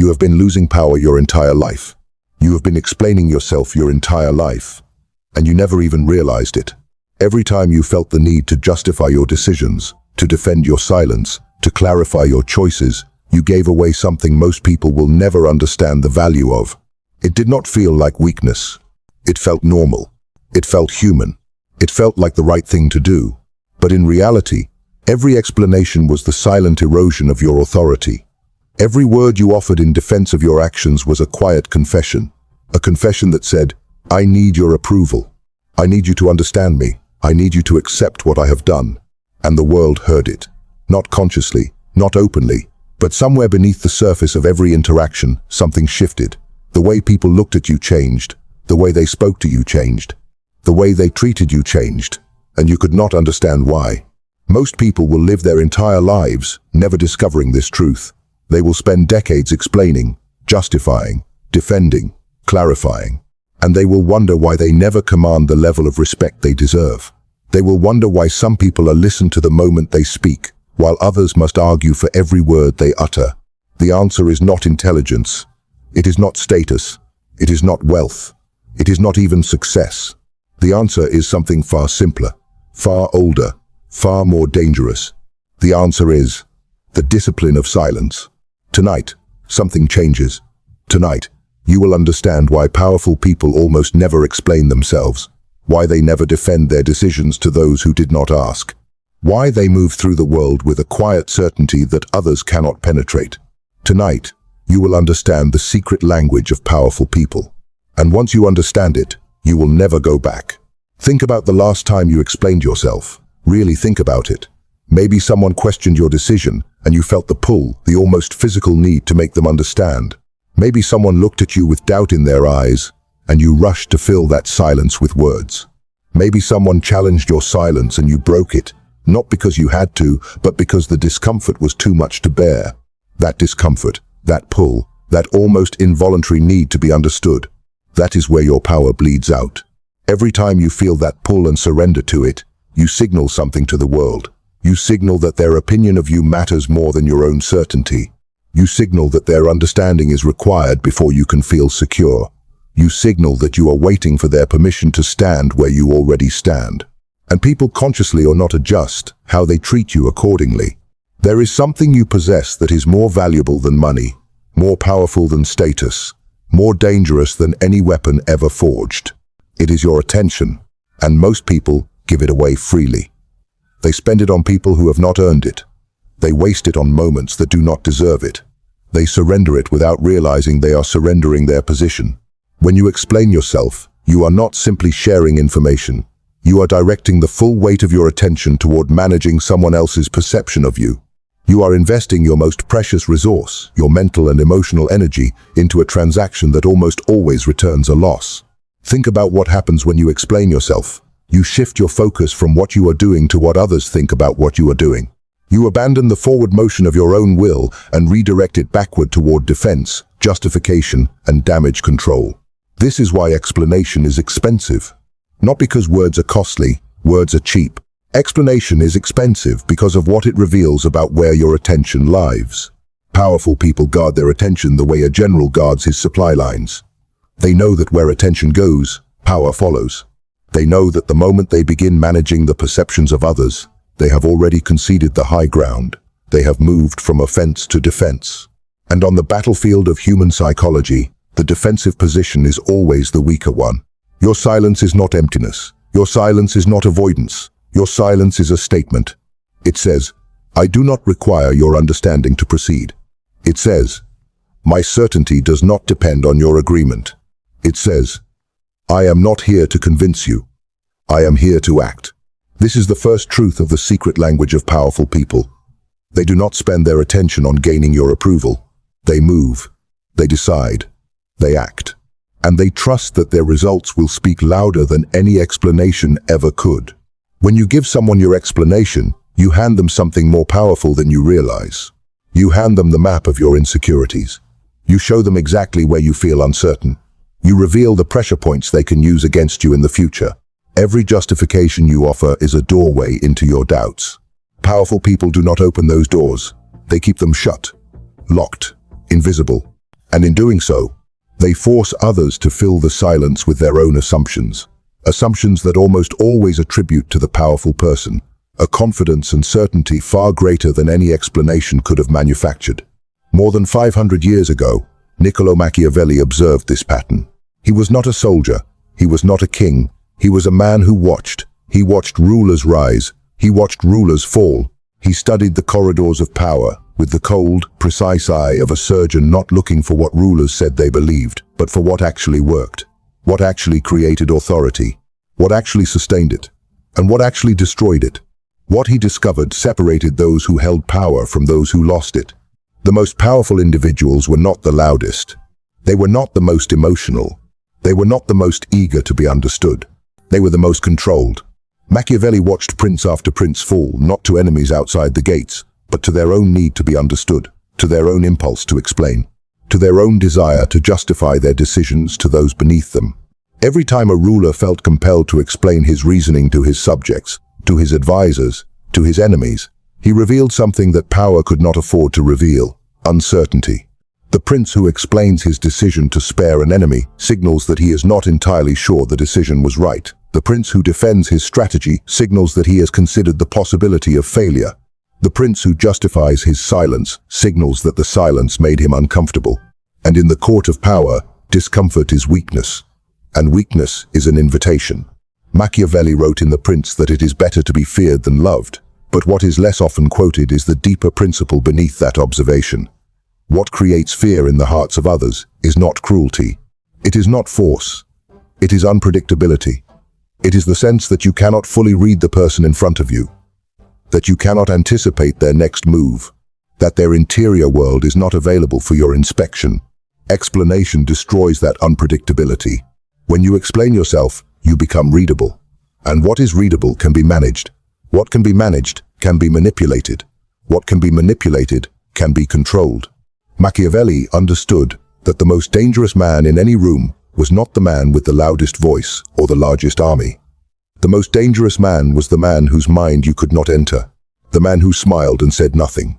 You have been losing power your entire life. You have been explaining yourself your entire life, and you never even realized it. Every time you felt the need to justify your decisions, to defend your silence, to clarify your choices, you gave away something most people will never understand the value of. It did not feel like weakness. It felt normal. It felt human. It felt like the right thing to do. But in reality, every explanation was the silent erosion of your authority. Every word you offered in defense of your actions was a quiet confession. A confession that said, I need your approval. I need you to understand me. I need you to accept what I have done. And the world heard it. Not consciously, not openly, but somewhere beneath the surface of every interaction, something shifted. The way people looked at you changed. The way they spoke to you changed. The way they treated you changed. And you could not understand why. Most people will live their entire lives never discovering this truth. They will spend decades explaining, justifying, defending, clarifying. And they will wonder why they never command the level of respect they deserve. They will wonder why some people are listened to the moment they speak, while others must argue for every word they utter. The answer is not intelligence. It is not status. It is not wealth. It is not even success. The answer is something far simpler, far older, far more dangerous. The answer is the discipline of silence. Tonight, something changes. Tonight, you will understand why powerful people almost never explain themselves, why they never defend their decisions to those who did not ask, why they move through the world with a quiet certainty that others cannot penetrate. Tonight, you will understand the secret language of powerful people. And once you understand it, you will never go back. Think about the last time you explained yourself. Really think about it. Maybe someone questioned your decision and you felt the pull, the almost physical need to make them understand. Maybe someone looked at you with doubt in their eyes and you rushed to fill that silence with words. Maybe someone challenged your silence and you broke it, not because you had to, but because the discomfort was too much to bear. That discomfort, that pull, that almost involuntary need to be understood, that is where your power bleeds out. Every time you feel that pull and surrender to it, you signal something to the world. You signal that their opinion of you matters more than your own certainty. You signal that their understanding is required before you can feel secure. You signal that you are waiting for their permission to stand where you already stand. And people consciously or not adjust how they treat you accordingly. There is something you possess that is more valuable than money, more powerful than status, more dangerous than any weapon ever forged. It is your attention, and most people give it away freely. They spend it on people who have not earned it. They waste it on moments that do not deserve it. They surrender it without realizing they are surrendering their position. When you explain yourself, you are not simply sharing information. You are directing the full weight of your attention toward managing someone else's perception of you. You are investing your most precious resource, your mental and emotional energy, into a transaction that almost always returns a loss. Think about what happens when you explain yourself. You shift your focus from what you are doing to what others think about what you are doing. You abandon the forward motion of your own will and redirect it backward toward defense, justification, and damage control. This is why explanation is expensive. Not because words are costly, words are cheap. Explanation is expensive because of what it reveals about where your attention lies. Powerful people guard their attention the way a general guards his supply lines. They know that where attention goes, power follows. They know that the moment they begin managing the perceptions of others, they have already conceded the high ground. They have moved from offense to defense. And on the battlefield of human psychology, the defensive position is always the weaker one. Your silence is not emptiness. Your silence is not avoidance. Your silence is a statement. It says, I do not require your understanding to proceed. It says, my certainty does not depend on your agreement. It says, I am not here to convince you. I am here to act. This is the first truth of the secret language of powerful people. They do not spend their attention on gaining your approval. They move. They decide. They act. And they trust that their results will speak louder than any explanation ever could. When you give someone your explanation, you hand them something more powerful than you realize. You hand them the map of your insecurities. You show them exactly where you feel uncertain. You reveal the pressure points they can use against you in the future. Every justification you offer is a doorway into your doubts. Powerful people do not open those doors. They keep them shut, locked, invisible. And in doing so, they force others to fill the silence with their own assumptions. Assumptions that almost always attribute to the powerful person a confidence and certainty far greater than any explanation could have manufactured. More than 500 years ago, Niccolo Machiavelli observed this pattern. He was not a soldier, he was not a king, he was a man who watched. He watched rulers rise, he watched rulers fall. He studied the corridors of power with the cold, precise eye of a surgeon, not looking for what rulers said they believed, but for what actually worked, what actually created authority, what actually sustained it, and what actually destroyed it. What he discovered separated those who held power from those who lost it. The most powerful individuals were not the loudest. They were not the most emotional. They were not the most eager to be understood. They were the most controlled. Machiavelli watched prince after prince fall, not to enemies outside the gates, but to their own need to be understood, to their own impulse to explain, to their own desire to justify their decisions to those beneath them. Every time a ruler felt compelled to explain his reasoning to his subjects, to his advisors, to his enemies, he revealed something that power could not afford to reveal: uncertainty. The prince who explains his decision to spare an enemy signals that he is not entirely sure the decision was right. The prince who defends his strategy signals that he has considered the possibility of failure. The prince who justifies his silence signals that the silence made him uncomfortable. And in the court of power, discomfort is weakness, and weakness is an invitation. Machiavelli wrote in The Prince that it is better to be feared than loved, but what is less often quoted is the deeper principle beneath that observation. What creates fear in the hearts of others is not cruelty. It is not force. It is unpredictability. It is the sense that you cannot fully read the person in front of you, that you cannot anticipate their next move, that their interior world is not available for your inspection. Explanation destroys that unpredictability. When you explain yourself, you become readable. And what is readable can be managed. What can be managed can be manipulated. What can be manipulated can be controlled. Machiavelli understood that the most dangerous man in any room was not the man with the loudest voice or the largest army. The most dangerous man was the man whose mind you could not enter, the man who smiled and said nothing,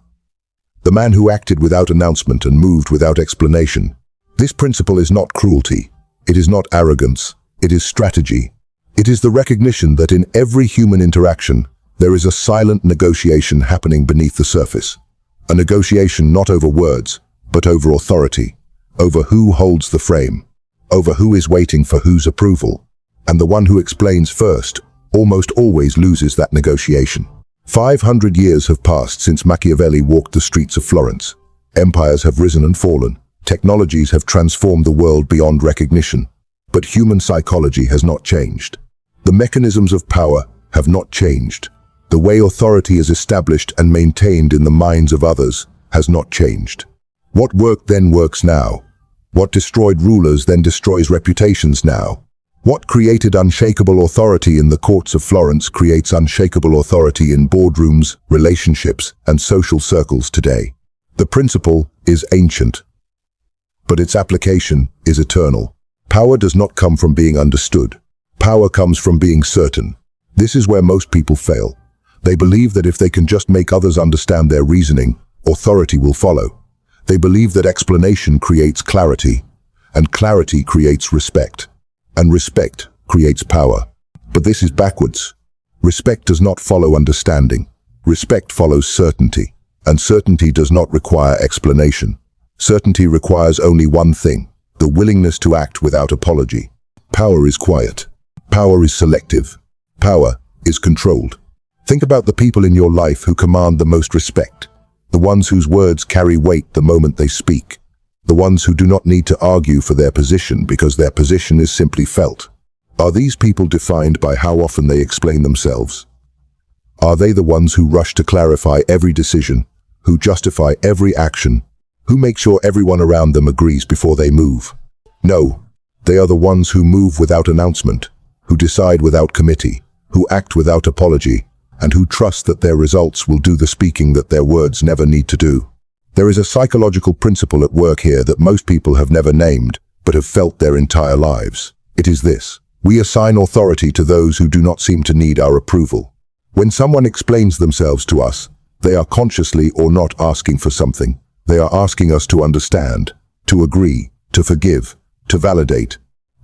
the man who acted without announcement and moved without explanation. This principle is not cruelty. It is not arrogance. It is strategy. It is the recognition that in every human interaction, there is a silent negotiation happening beneath the surface. A negotiation not over words, but over authority, over who holds the frame, over who is waiting for whose approval. And the one who explains first almost always loses that negotiation. 500 years have passed since Machiavelli walked the streets of Florence. Empires have risen and fallen. Technologies have transformed the world beyond recognition. But human psychology has not changed. The mechanisms of power have not changed. The way authority is established and maintained in the minds of others has not changed. What worked then works now. What destroyed rulers then destroys reputations now. What created unshakable authority in the courts of Florence creates unshakable authority in boardrooms, relationships, and social circles today. The principle is ancient, but its application is eternal. Power does not come from being understood. Power comes from being certain. This is where most people fail. They believe that if they can just make others understand their reasoning, authority will follow. They believe that explanation creates clarity, and clarity creates respect, and respect creates power. But this is backwards. Respect does not follow understanding. Respect follows certainty, and certainty does not require explanation. Certainty requires only one thing: the willingness to act without apology. Power is quiet. Power is selective. Power is controlled. Think about the people in your life who command the most respect, the ones whose words carry weight the moment they speak, the ones who do not need to argue for their position because their position is simply felt. Are these people defined by how often they explain themselves? Are they the ones who rush to clarify every decision, who justify every action, who make sure everyone around them agrees before they move? No, they are the ones who move without announcement, who decide without committee, who act without apology, and who trust that their results will do the speaking that their words never need to do. There is a psychological principle at work here that most people have never named, but have felt their entire lives. It is this: we assign authority to those who do not seem to need our approval. When someone explains themselves to us, they are consciously or not asking for something. They are asking us to understand, to agree, to forgive, to validate.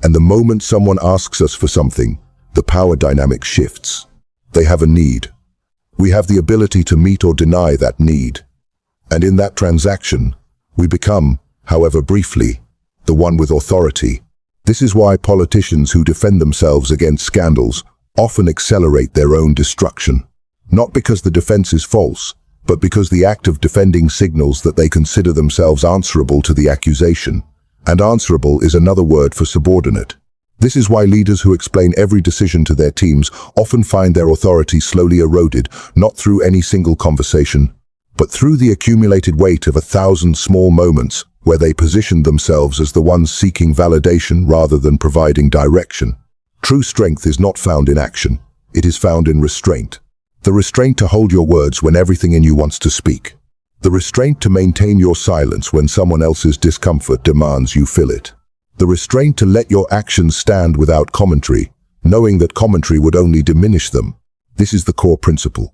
And the moment someone asks us for something, the power dynamic shifts. They have a need. We have the ability to meet or deny that need. And in that transaction, we become, however briefly, the one with authority. This is why politicians who defend themselves against scandals often accelerate their own destruction. Not because the defense is false, but because the act of defending signals that they consider themselves answerable to the accusation. And answerable is another word for subordinate. This is why leaders who explain every decision to their teams often find their authority slowly eroded, not through any single conversation, but through the accumulated weight of 1,000 small moments where they positioned themselves as the ones seeking validation rather than providing direction. True strength is not found in action. It is found in restraint. The restraint to hold your words when everything in you wants to speak. The restraint to maintain your silence when someone else's discomfort demands you fill it. The restraint to let your actions stand without commentary, knowing that commentary would only diminish them. This is the core principle.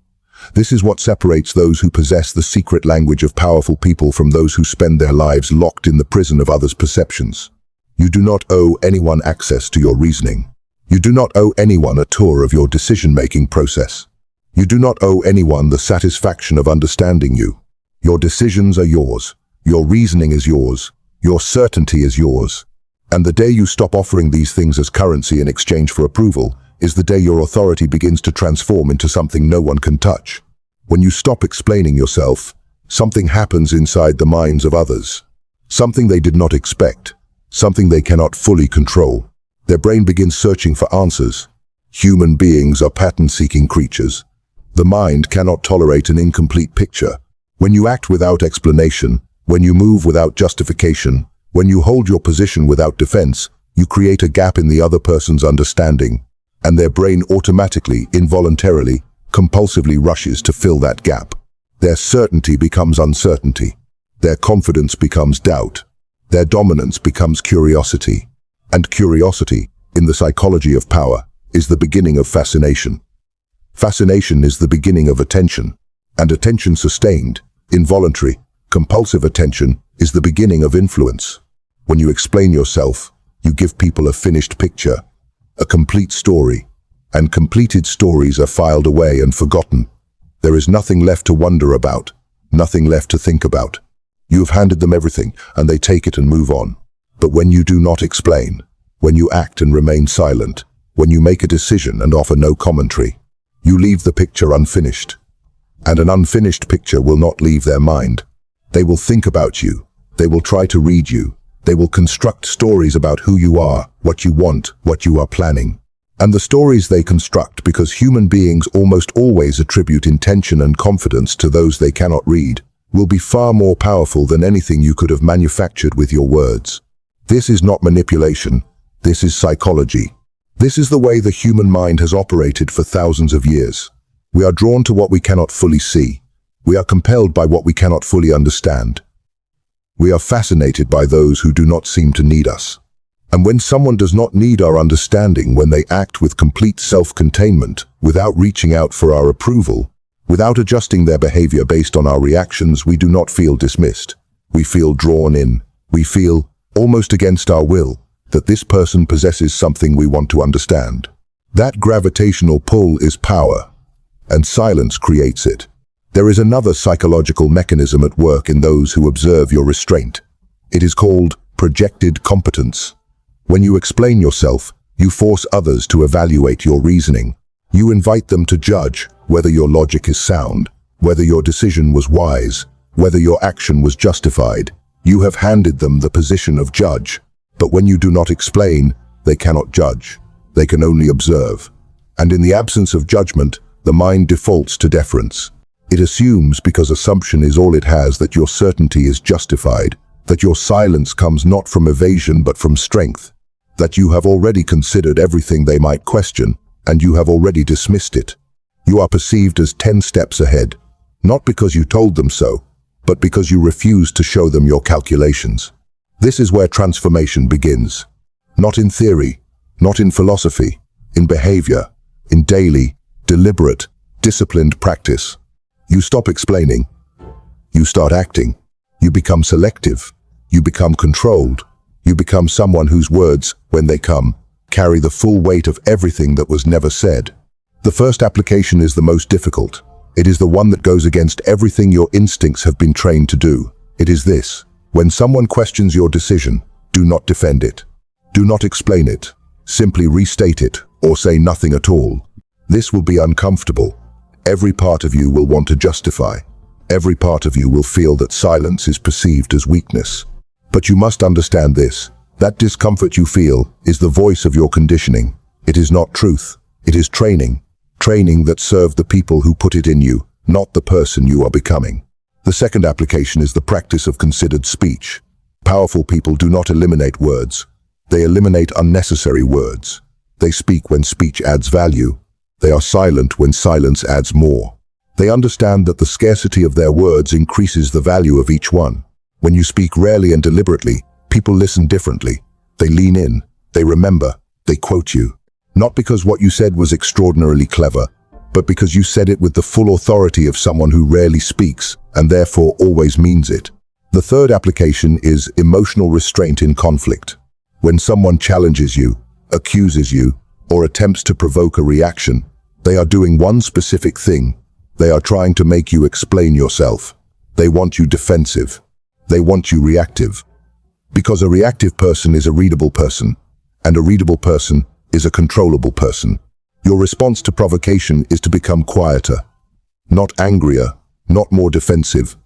This is what separates those who possess the secret language of powerful people from those who spend their lives locked in the prison of others' perceptions. You do not owe anyone access to your reasoning. You do not owe anyone a tour of your decision-making process. You do not owe anyone the satisfaction of understanding you. Your decisions are yours. Your reasoning is yours. Your certainty is yours. And the day you stop offering these things as currency in exchange for approval is the day your authority begins to transform into something no one can touch. When you stop explaining yourself, something happens inside the minds of others. Something they did not expect. Something they cannot fully control. Their brain begins searching for answers. Human beings are pattern-seeking creatures. The mind cannot tolerate an incomplete picture. When you act without explanation, when you move without justification, when you hold your position without defense, you create a gap in the other person's understanding, and their brain automatically, involuntarily, compulsively rushes to fill that gap. Their certainty becomes uncertainty. Their confidence becomes doubt. Their dominance becomes curiosity. And curiosity, in the psychology of power, is the beginning of fascination. Fascination is the beginning of attention, and attention sustained, involuntary, compulsive attention is the beginning of influence. When you explain yourself, you give people a finished picture, a complete story, and completed stories are filed away and forgotten. There is nothing left to wonder about, nothing left to think about. You have handed them everything, and they take it and move on. But when you do not explain, when you act and remain silent, when you make a decision and offer no commentary, you leave the picture unfinished. And an unfinished picture will not leave their mind. They will think about you. They will try to read you. They will construct stories about who you are, what you want, what you are planning. And the stories they construct, because human beings almost always attribute intention and confidence to those they cannot read, will be far more powerful than anything you could have manufactured with your words. This is not manipulation. This is psychology. This is the way the human mind has operated for thousands of years. We are drawn to what we cannot fully see. We are compelled by what we cannot fully understand. We are fascinated by those who do not seem to need us. And when someone does not need our understanding, when they act with complete self-containment, without reaching out for our approval, without adjusting their behavior based on our reactions, we do not feel dismissed. We feel drawn in. We feel, almost against our will, that this person possesses something we want to understand. That gravitational pull is power, and silence creates it. There is another psychological mechanism at work in those who observe your restraint. It is called projected competence. When you explain yourself, you force others to evaluate your reasoning. You invite them to judge whether your logic is sound, whether your decision was wise, whether your action was justified. You have handed them the position of judge. But when you do not explain, they cannot judge. They can only observe. And in the absence of judgment, the mind defaults to deference. It assumes, because assumption is all it has, that your certainty is justified, that your silence comes not from evasion but from strength, that you have already considered everything they might question, and you have already dismissed it. You are perceived as 10 steps ahead, not because you told them so, but because you refused to show them your calculations. This is where transformation begins. Not in theory, not in philosophy, in behavior, in daily, deliberate, disciplined practice. You stop explaining. You start acting. You become selective. You become controlled. You become someone whose words, when they come, carry the full weight of everything that was never said. The first application is the most difficult. It is the one that goes against everything your instincts have been trained to do. It is this: when someone questions your decision, do not defend it. Do not explain it. Simply restate it, or say nothing at all. This will be uncomfortable. Every part of you will want to justify. Every part of you will feel that silence is perceived as weakness. But you must understand this: that discomfort you feel is the voice of your conditioning. It is not truth. It is training. Training that served the people who put it in you, not the person you are becoming. The second application is the practice of considered speech. Powerful people do not eliminate words. They eliminate unnecessary words. They speak when speech adds value. They are silent when silence adds more. They understand that the scarcity of their words increases the value of each one. When you speak rarely and deliberately, people listen differently. They lean in. They remember. They quote you. Not because what you said was extraordinarily clever, but because you said it with the full authority of someone who rarely speaks and therefore always means it. The third application is emotional restraint in conflict. When someone challenges you, accuses you, or attempts to provoke a reaction, they are doing one specific thing. They are trying to make you explain yourself. They want you defensive. They want you reactive. Because a reactive person is a readable person, and a readable person is a controllable person. Your response to provocation is to become quieter. Not angrier, not more defensive.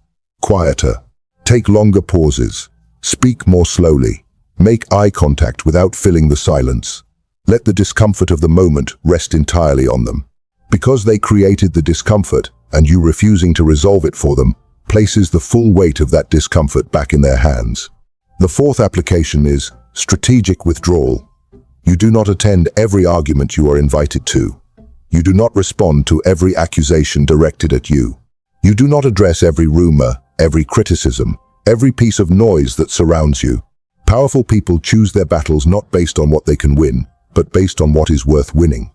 Quieter. Take longer pauses. Speak more slowly. Make eye contact without filling the silence. Let the discomfort of the moment rest entirely on them. Because they created the discomfort, and you refusing to resolve it for them, places the full weight of that discomfort back in their hands. The fourth application is strategic withdrawal. You do not attend every argument you are invited to. You do not respond to every accusation directed at you. You do not address every rumor, every criticism, every piece of noise that surrounds you. Powerful people choose their battles not based on what they can win, but based on what is worth winning.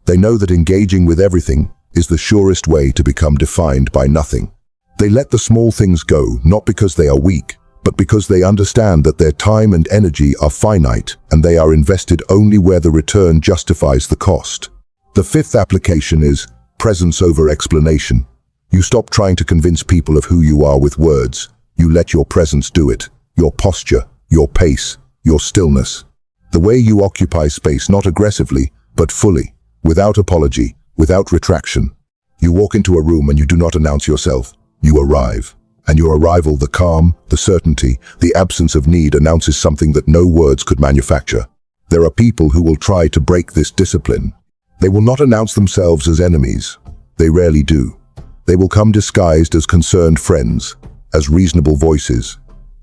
They know that engaging with everything is the surest way to become defined by nothing. They let the small things go, not because they are weak, but because they understand that their time and energy are finite and they are invested only where the return justifies the cost. The fifth application is presence over explanation. You stop trying to convince people of who you are with words. You let your presence do it. Your posture, your pace, your stillness. The way you occupy space, not aggressively, but fully, without apology, without retraction. You walk into a room and you do not announce yourself. You arrive. And your arrival, the calm, the certainty, the absence of need, announces something that no words could manufacture. There are people who will try to break this discipline. They will not announce themselves as enemies. They rarely do. They will come disguised as concerned friends, as reasonable voices,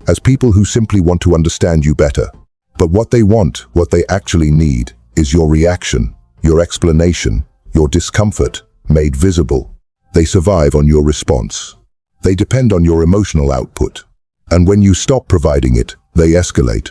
as people who simply want to understand you better. But what they want, what they actually need, is your reaction, your explanation, your discomfort, made visible. They survive on your response. They depend on your emotional output. And when you stop providing it, they escalate.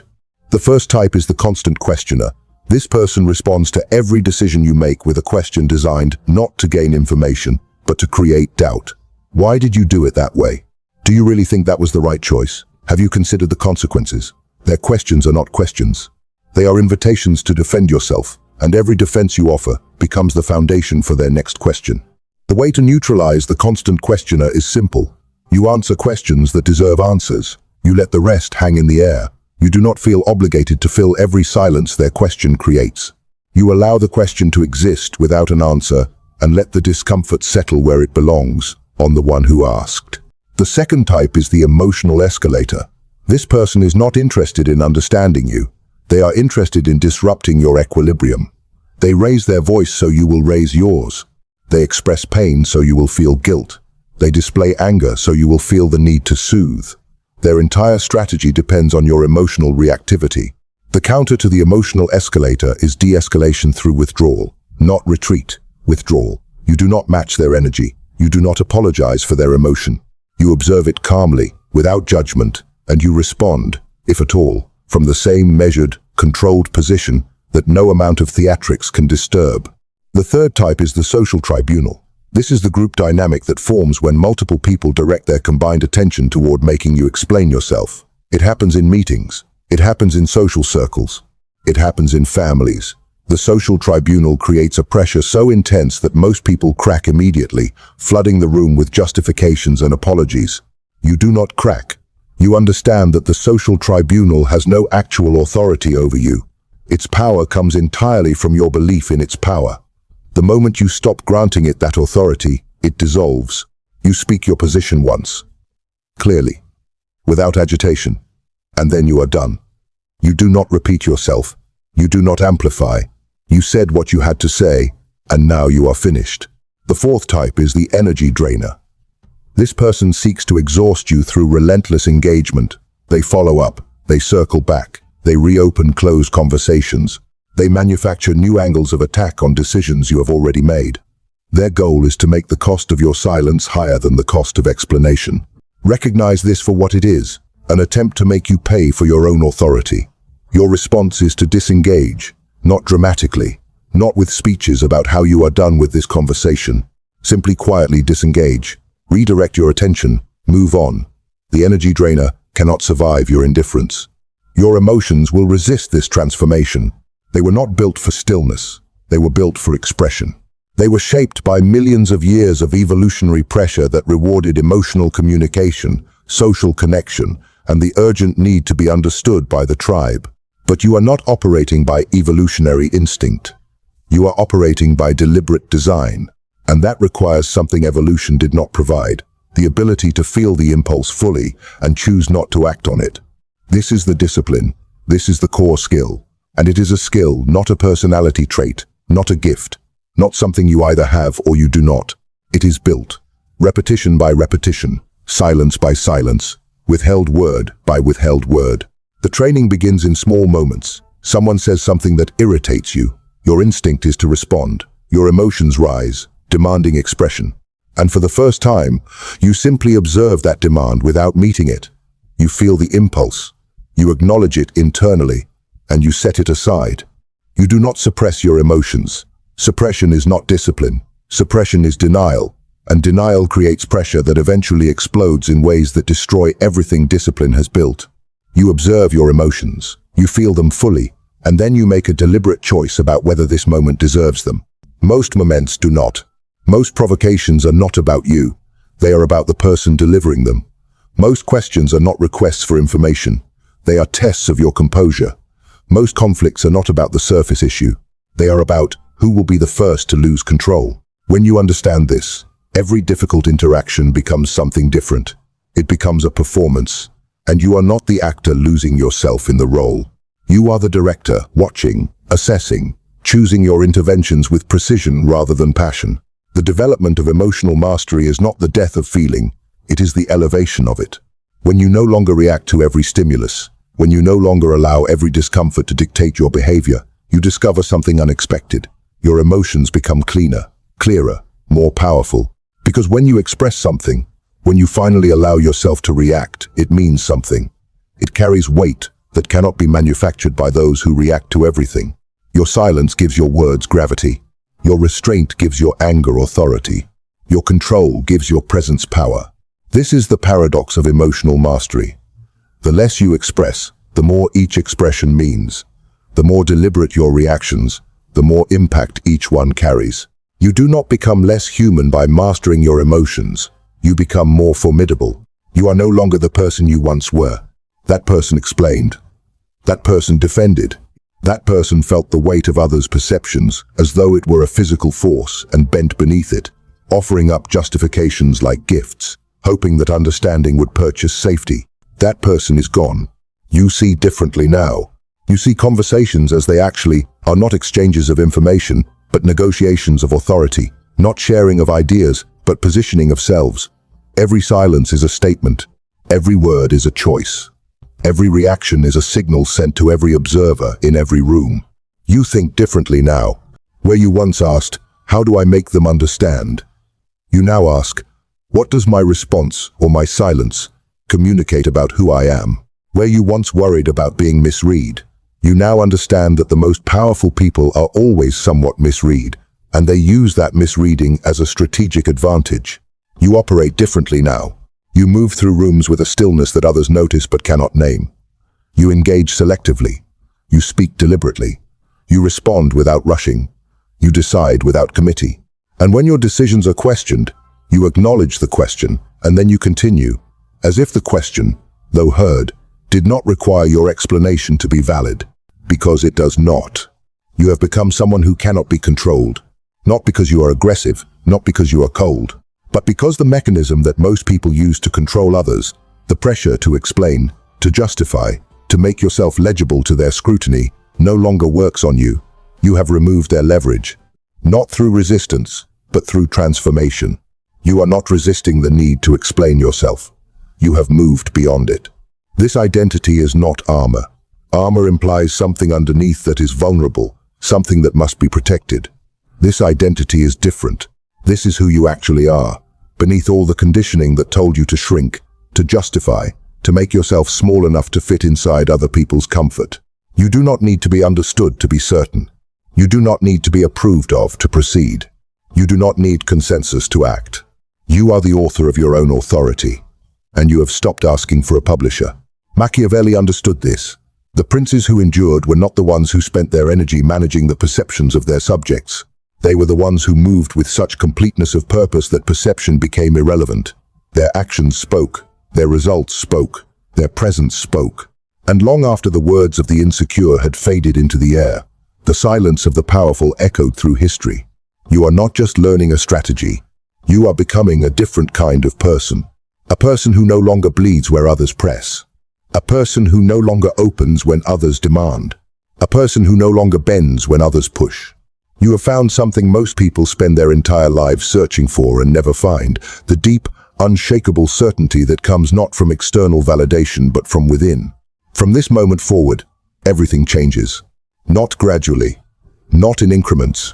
The first type is the constant questioner. This person responds to every decision you make with a question designed not to gain information, but to create doubt. Why did you do it that way? Do you really think that was the right choice? Have you considered the consequences? Their questions are not questions. They are invitations to defend yourself, and every defense you offer becomes the foundation for their next question. The way to neutralize the constant questioner is simple. You answer questions that deserve answers. You let the rest hang in the air. You do not feel obligated to fill every silence their question creates. You allow the question to exist without an answer and let the discomfort settle where it belongs, on the one who asked. The second type is the emotional escalator. This person is not interested in understanding you. They are interested in disrupting your equilibrium. They raise their voice so you will raise yours. They express pain so you will feel guilt. They display anger so you will feel the need to soothe. Their entire strategy depends on your emotional reactivity. The counter to the emotional escalator is de-escalation through withdrawal, not retreat. Withdrawal. You do not match their energy. You do not apologize for their emotion. You observe it calmly, without judgment, and you respond, if at all, from the same measured, controlled position that no amount of theatrics can disturb. The third type is the social tribunal. This is the group dynamic that forms when multiple people direct their combined attention toward making you explain yourself. It happens in meetings. It happens in social circles. It happens in families. The social tribunal creates a pressure so intense that most people crack immediately, flooding the room with justifications and apologies. You do not crack. You understand that the social tribunal has no actual authority over you. Its power comes entirely from your belief in its power. The moment you stop granting it that authority, it dissolves. You speak your position once, clearly, without agitation, and then you are done. You do not repeat yourself. You do not amplify. You said what you had to say, and now you are finished. The fourth type is the energy drainer. This person seeks to exhaust you through relentless engagement. They follow up, they circle back, they reopen closed conversations. They manufacture new angles of attack on decisions you have already made. Their goal is to make the cost of your silence higher than the cost of explanation. Recognize this for what it is, an attempt to make you pay for your own authority. Your response is to disengage, not dramatically, not with speeches about how you are done with this conversation. Simply quietly disengage. Redirect your attention. Move on. The energy drainer cannot survive your indifference. Your emotions will resist this transformation. They were not built for stillness. They were built for expression. They were shaped by millions of years of evolutionary pressure that rewarded emotional communication, social connection, and the urgent need to be understood by the tribe. But you are not operating by evolutionary instinct. You are operating by deliberate design, and that requires something evolution did not provide, the ability to feel the impulse fully and choose not to act on it. This is the discipline. This is the core skill. And it is a skill, not a personality trait, not a gift, not something you either have or you do not. It is built, repetition by repetition, silence by silence, withheld word by withheld word. The training begins in small moments. Someone says something that irritates you. Your instinct is to respond. Your emotions rise, demanding expression. And for the first time, you simply observe that demand without meeting it. You feel the impulse. You acknowledge it internally, and you set it aside. You do not suppress your emotions. Suppression is not discipline. Suppression is denial, and denial creates pressure that eventually explodes in ways that destroy everything discipline has built. You observe your emotions, you feel them fully, and then you make a deliberate choice about whether this moment deserves them. Most moments do not. Most provocations are not about you. They are about the person delivering them. Most questions are not requests for information. They are tests of your composure. Most conflicts are not about the surface issue. They are about who will be the first to lose control. When you understand this, every difficult interaction becomes something different. It becomes a performance. And you are not the actor losing yourself in the role. You are the director, watching, assessing, choosing your interventions with precision rather than passion. The development of emotional mastery is not the death of feeling, it is the elevation of it. When you no longer react to every stimulus, when you no longer allow every discomfort to dictate your behavior, you discover something unexpected. Your emotions become cleaner, clearer, more powerful. Because when you express something, when you finally allow yourself to react, it means something. It carries weight that cannot be manufactured by those who react to everything. Your silence gives your words gravity. Your restraint gives your anger authority. Your control gives your presence power. This is the paradox of emotional mastery. The less you express, the more each expression means. The more deliberate your reactions, the more impact each one carries. You do not become less human by mastering your emotions. You become more formidable. You are no longer the person you once were. That person explained. That person defended. That person felt the weight of others' perceptions as though it were a physical force and bent beneath it, offering up justifications like gifts, hoping that understanding would purchase safety. That person is gone. You see differently now. You see conversations as they actually are, not exchanges of information, but negotiations of authority, not sharing of ideas, but positioning of selves. Every silence is a statement. Every word is a choice. Every reaction is a signal sent to every observer in every room. You think differently now. Where you once asked, how do I make them understand? You now ask, what does my response or my silence communicate about who I am? Where you once worried about being misread, you now understand that the most powerful people are always somewhat misread, and they use that misreading as a strategic advantage. You operate differently now. You move through rooms with a stillness that others notice but cannot name. You engage selectively. You speak deliberately. You respond without rushing. You decide without committee. And when your decisions are questioned, you acknowledge the question, and then you continue, as if the question, though heard, did not require your explanation to be valid, because it does not. You have become someone who cannot be controlled, not because you are aggressive, not because you are cold, but because the mechanism that most people use to control others, the pressure to explain, to justify, to make yourself legible to their scrutiny, no longer works on you. You have removed their leverage, not through resistance, but through transformation. You are not resisting the need to explain yourself. You have moved beyond it. This identity is not armor. Armor implies something underneath that is vulnerable, something that must be protected. This identity is different. This is who you actually are, beneath all the conditioning that told you to shrink, to justify, to make yourself small enough to fit inside other people's comfort. You do not need to be understood to be certain. You do not need to be approved of to proceed. You do not need consensus to act. You are the author of your own authority, and you have stopped asking for a publisher. Machiavelli understood this. The princes who endured were not the ones who spent their energy managing the perceptions of their subjects. They were the ones who moved with such completeness of purpose that perception became irrelevant. Their actions spoke, their results spoke, their presence spoke. And long after the words of the insecure had faded into the air, the silence of the powerful echoed through history. You are not just learning a strategy. You are becoming a different kind of person. A person who no longer bleeds where others press. A person who no longer opens when others demand. A person who no longer bends when others push. You have found something most people spend their entire lives searching for and never find, the deep, unshakable certainty that comes not from external validation but from within. From this moment forward, everything changes. Not gradually, not in increments,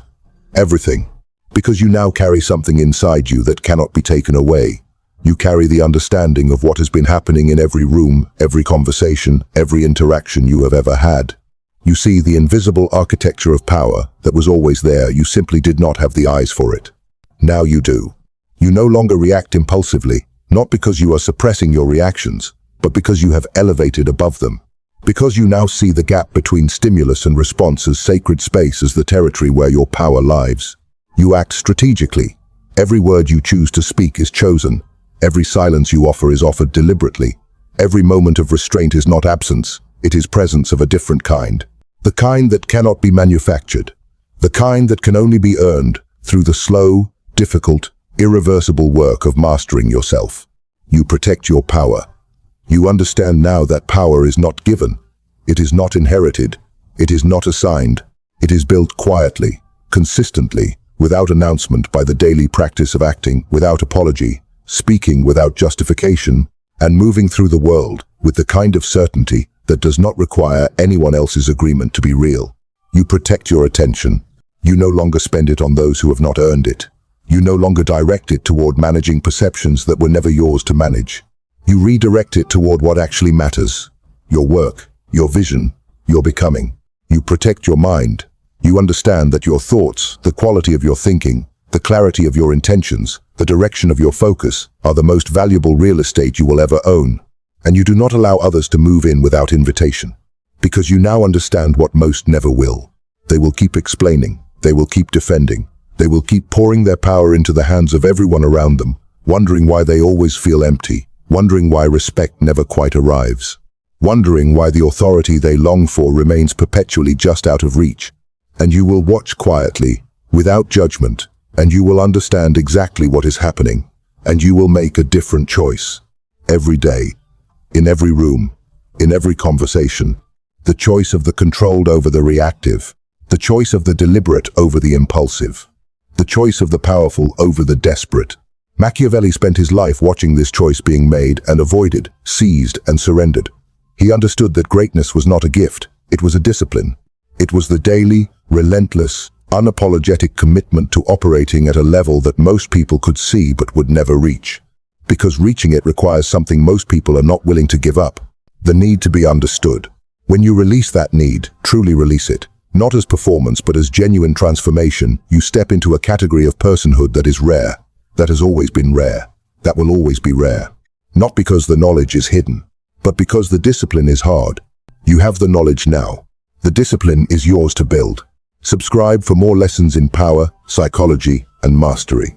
everything. Because you now carry something inside you that cannot be taken away. You carry the understanding of what has been happening in every room, every conversation, every interaction you have ever had. You see the invisible architecture of power that was always there. You simply did not have the eyes for it. Now you do. You no longer react impulsively, not because you are suppressing your reactions, but because you have elevated above them. Because you now see the gap between stimulus and response as sacred space, as the territory where your power lives. You act strategically. Every word you choose to speak is chosen. Every silence you offer is offered deliberately. Every moment of restraint is not absence, it is presence of a different kind. The kind that cannot be manufactured. The kind that can only be earned through the slow, difficult, irreversible work of mastering yourself. You protect your power. You understand now that power is not given. It is not inherited. It is not assigned. It is built quietly, consistently, without announcement, by the daily practice of acting without apology, speaking without justification, and moving through the world with the kind of certainty that does not require anyone else's agreement to be real. You protect your attention. You no longer spend it on those who have not earned it. You no longer direct it toward managing perceptions that were never yours to manage. You redirect it toward what actually matters: your work, your vision, your becoming. You protect your mind. You understand that your thoughts, the quality of your thinking, the clarity of your intentions, the direction of your focus are the most valuable real estate you will ever own. And you do not allow others to move in without invitation. Because you now understand what most never will. They will keep explaining. They will keep defending. They will keep pouring their power into the hands of everyone around them, wondering why they always feel empty, wondering why respect never quite arrives, wondering why the authority they long for remains perpetually just out of reach. And you will watch quietly, without judgment, and you will understand exactly what is happening, and you will make a different choice. Every day, in every room, in every conversation. The choice of the controlled over the reactive. The choice of the deliberate over the impulsive. The choice of the powerful over the desperate. Machiavelli spent his life watching this choice being made and avoided, seized and surrendered. He understood that greatness was not a gift, it was a discipline. It was the daily, relentless, unapologetic commitment to operating at a level that most people could see but would never reach. Because reaching it requires something most people are not willing to give up: the need to be understood. When you release that need, truly release it, not as performance but as genuine transformation, you step into a category of personhood that is rare, that has always been rare, that will always be rare. Not because the knowledge is hidden, but because the discipline is hard. You have the knowledge now. The discipline is yours to build. Subscribe for more lessons in power, psychology, and mastery.